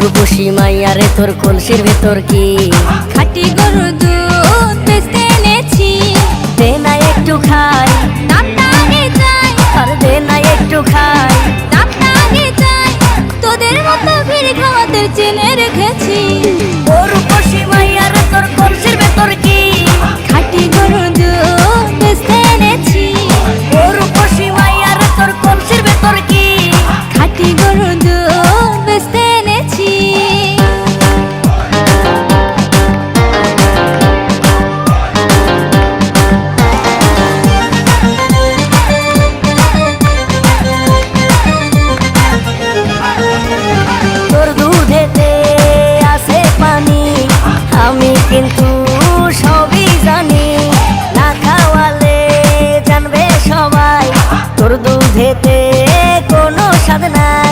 রূপসী মাইয়ারে তোর কলসির ভেতর কি খাঁটি গরুর দুধ বেচতে এনেছি। দে না একটু খাই, দামটা আগে চাই, আর দে না একটু খাই। দামটা আগে চাই, তোদের মতো ভিড় খাওয়াতে চেনে রেখেছি। ও রূপসী মাইয়ারে তোর কলসির ভেতর কি খাঁটি গরুর দুধ বেচতে এনেছি। ও রূপসী মাইয়ারে তোর কলসির ভেতর কি খাঁটি গরুর দুধ বেচতে এনেছি। তোর দুধেতে আছে পানি, আমি কিন্তু সবই জানি। না খাওয়ালে জানবে সবাই তোর দুধেতে কোনো স্বাদ নাই।